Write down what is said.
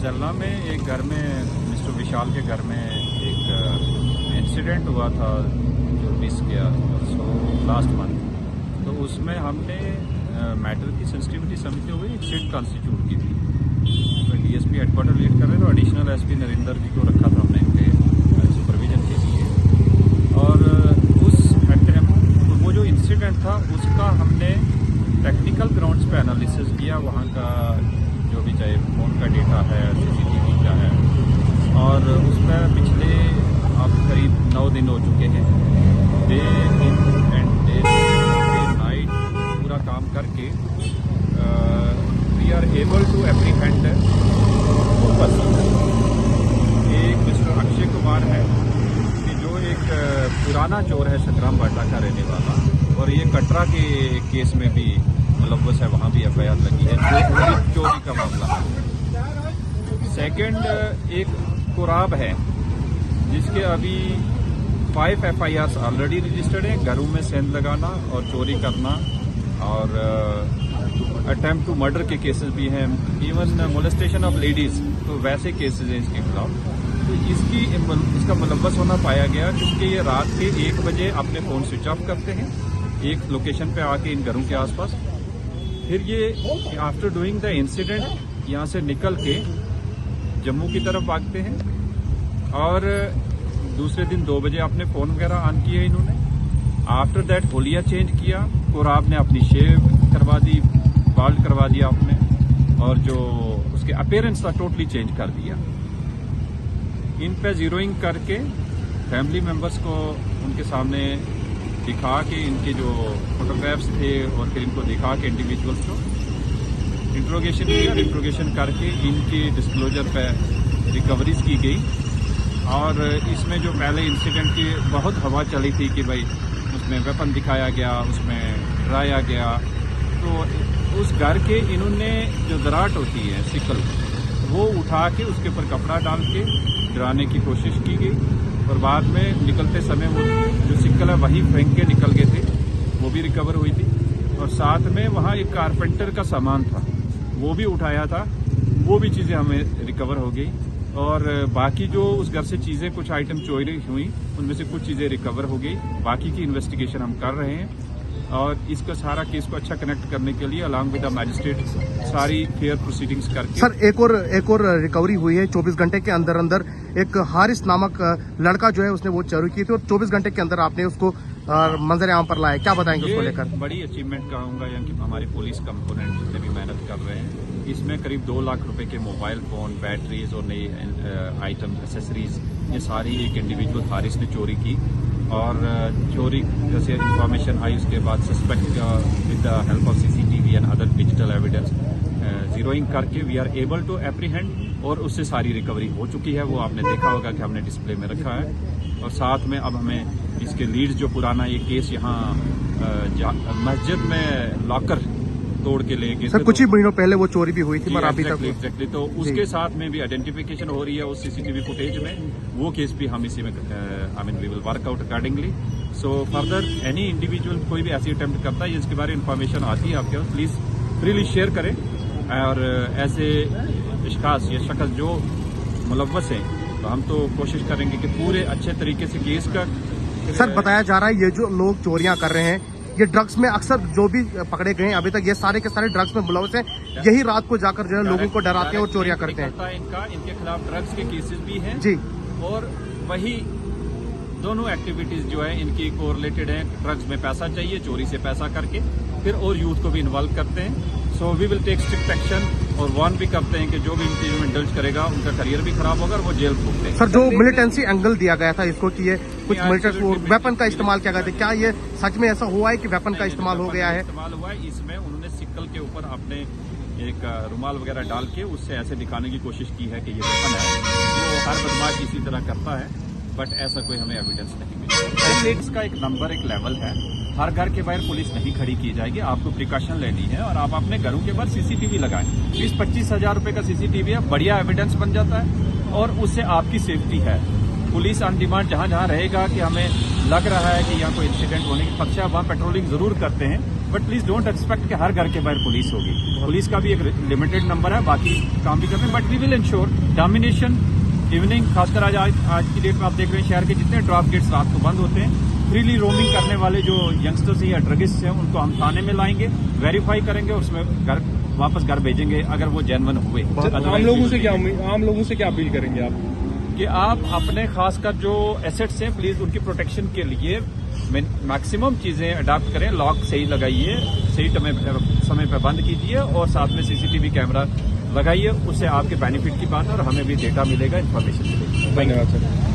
जल्ला में एक घर में मिस्टर विशाल के घर में एक इंसिडेंट हुआ था जो मिस गया लास्ट मंथ। तो उसमें हमने मैटर की सेंसिटिविटी समझते हुए एक सिट कॉन्स्टिट्यूट की थी। उसमें डीएसपी हेडक्वार्टर लीड कर रहे थे और एडिशनल एसपी नरेंद्र जी को रखा था हमने इनके सुपरविजन के लिए। और उस अटैम्प्ट वो जो इंसिडेंट था उसका हमने टेक्निकल ग्राउंड्स पे एनालिसिस किया, वहाँ का जो भी चाहे फ़ोन का डेटा है, सीसीटीवी का है, और उसमें पिछले अब करीब 9 दिन हो चुके हैं। Day in and day night पूरा काम करके we are able to apprehend 2 person. एक मिस्टर अक्षय कुमार है कि जो एक पुराना चोर है, संग्राम बाटा का रहने वाला, और ये कटरा के केस में भी मुलव्वस है, वहाँ भी एफआईआर लगी है, जो चोरी का मामला है। सेकंड एक कुराब है जिसके अभी 5 एफआईआर ऑलरेडी रजिस्टर्ड हैं, घरों में सेंध लगाना और चोरी करना, और अटेम्प्ट टू मर्डर के केसेस भी हैं, इवन मोलेस्टेशन ऑफ लेडीज, तो वैसे केसेस हैं इसके खिलाफ। तो इसका मुलव्वस होना पाया गया क्योंकि ये रात के 1 बजे अपने फोन स्विच ऑफ करते हैं एक लोकेशन पे आके इन घरों के आसपास। फिर ये आफ्टर डूइंग द इंसिडेंट यहाँ से निकल के जम्मू की तरफ भागते हैं, और दूसरे दिन 2 बजे अपने फोन वगैरह ऑन किए इन्होंने। आफ्टर दैट होलिया चेंज किया, कुराब ने अपनी शेव करवा दी, बाल्ड करवा दिया आपने, और जो उसके अपीयरेंस था टोटली चेंज कर दिया। इन पे जीरोइंग करके फैमिली मेंबर्स को उनके सामने दिखा के इनके जो फोटोग्राफ्स थे, और फिर इनको दिखा के इंडिविजुअल्स को इंट्रोगेशन किया। इंट्रोगेशन करके इनके डिस्क्लोजर पे रिकवरीज की गई। और इसमें जो पहले इंसिडेंट की बहुत हवा चली थी कि भाई उसमें वेपन दिखाया गया, उसमें डराया गया, तो उस घर के इन्होंने जो दराट होती है सिकल, वो उठा के उसके ऊपर कपड़ा डाल के डराने की कोशिश की गई। और बाद में निकलते समय वो जो सिक्कल है वही फेंक के निकल गए थे, वो भी रिकवर हुई थी। और साथ में वहाँ एक कारपेंटर का सामान था, वो भी उठाया था, वो भी चीज़ें हमें रिकवर हो गई। और बाकी जो उस घर से चीज़ें कुछ आइटम चोरी हुई, उनमें से कुछ चीज़ें रिकवर हो गई। बाकी की इन्वेस्टिगेशन हम कर रहे हैं, और इसका सारा केस को अच्छा कनेक्ट करने के लिए अलॉन्ग विद द मैजिस्ट्रेट सारी फेयर प्रोसीडिंग्स करके। सर एक और रिकवरी हुई है 24 घंटे के अंदर अंदर। एक हारिस नामक लड़का जो है उसने वो चोरी की थी, और 24 घंटे के अंदर आपने उसको मंजर आम पर लाया। क्या बताएंगे उसको लेकर? बड़ी अचीवमेंट कहूँगा, यानी कि हमारे पुलिस कंपोनेंट जितने भी मेहनत कर रहे हैं, इसमें करीब 2 लाख रुपए के मोबाइल फोन, बैटरीज और नई आइटम एसेसरीज, ये सारी एक इंडिविजुअल हारिस ने चोरी की। और चोरी जैसे इंफॉर्मेशन आई उसके बाद suspect with the help of CCTV and other digital evidence zeroing करके we are able to apprehend, और उससे सारी रिकवरी हो चुकी है। वो आपने देखा होगा कि हमने डिस्प्ले में रखा है। और साथ में अब हमें इसके लीड जो पुराना ये केस यहाँ मस्जिद में लॉकर तोड़ के ले गए सर, कुछ ही महीनों पहले वो चोरी भी हुई थी, पर अभी तक एग्जैक्टली, तो उसके साथ में भी आइडेंटिफिकेशन हो रही है उस सीसीटीवी फुटेज में। वो केस भी हम इसी में I mean we will work out accordingly. So further any individual कोई भी ऐसी अटेम्प्ट करता है जिसके बारे में इन्फॉर्मेशन आती है आपके पास, प्लीज फ्रीली शेयर करें। और ऐसे इश्खास या शख्स जो मुलव्वस हैं, तो हम तो कोशिश करेंगे कि पूरे अच्छे तरीके से केस का। सर बताया जा रहा है ये जो लोग चोरियां कर रहे हैं, ये ड्रग्स में अक्सर जो भी पकड़े गए हैं अभी तक, ये सारे के सारे ड्रग्स में मुलव्वस हैं। यही रात को जाकर जो है लोगों को डराते हैं और चोरियां करते हैं। इनके खिलाफ ड्रग्स के केसेस भी हैं जी, और वही दोनों एक्टिविटीज जो है इनकी कोरिलेटेड है। ड्रग्स में पैसा चाहिए, चोरी से पैसा करके फिर और यूथ को भी इन्वॉल्व करते हैं। So we will take strict action, और वार्न भी करते हैं कि जो भी इन चीजों में इंडल्ज करेगा उनका करियर भी खराब होगा और वो जेल भुगते हैं। सर जो मिलिटेंसी एंगल दिया गया था इसको कि ये कुछ मिलिटेंसी वेपन का इस्तेमाल किया गया था, क्या ये सच में ऐसा हुआ है कि वेपन का इस्तेमाल हो गया है? इस्तेमाल हुआ है। इसमें उन्होंने सिक्कल के ऊपर अपने एक रुमाल वगैरह डाल के उससे ऐसे दिखाने की कोशिश की है कि ये वेपन है। वो हर बदमाश इसी तरह करता है, बट ऐसा कोई हमें एविडेंस नहीं मिला। इसका एक नंबर, एक लेवल है। हर घर के बाहर पुलिस नहीं खड़ी की जाएगी, आपको प्रिकॉशन लेनी है, और आप अपने घरों के बाहर सीसीटीवी लगाएं। 20-25 हजार रुपए का सीसीटीवी है, बढ़िया एविडेंस बन जाता है, और उससे आपकी सेफ्टी है। पुलिस ऑन डिमांड जहां जहां रहेगा कि हमें लग रहा है कि यहाँ कोई इंसिडेंट होने की खदशा, वहां पेट्रोलिंग जरूर करते हैं। बट प्लीज डोंट एक्सपेक्ट कि हर घर के बाहर पुलिस होगी। पुलिस का भी एक लिमिटेड नंबर है, बाकी काम भी कर रहे हैं, but we will ensure domination evening, खासकर आज की डेट में आप देख रहे हैं शहर के जितने ड्रॉप गेट्स रात को बंद होते हैं, फ्रीली रोमिंग करने वाले जो यंगस्टर्स या ड्रगिस्ट हैं उनको हम थाने में लाएंगे, वेरीफाई करेंगे, उसमें वापस घर भेजेंगे अगर वो जेन्युइन हुए। आम लोगों से क्या अपील करेंगे आप कि आप अपने खासकर जो एसेट्स हैं प्लीज उनकी प्रोटेक्शन के लिए मैक्सिमम चीजें अडॉप्ट करें, लॉक सही लगाइए, सही समय पर बंद कीजिए और साथ में सीसीटीवी कैमरा लगाइए, उससे आपके बेनिफिट की बात है और हमें भी डेटा मिलेगा, इन्फॉर्मेशन मिलेगी। धन्यवाद सर।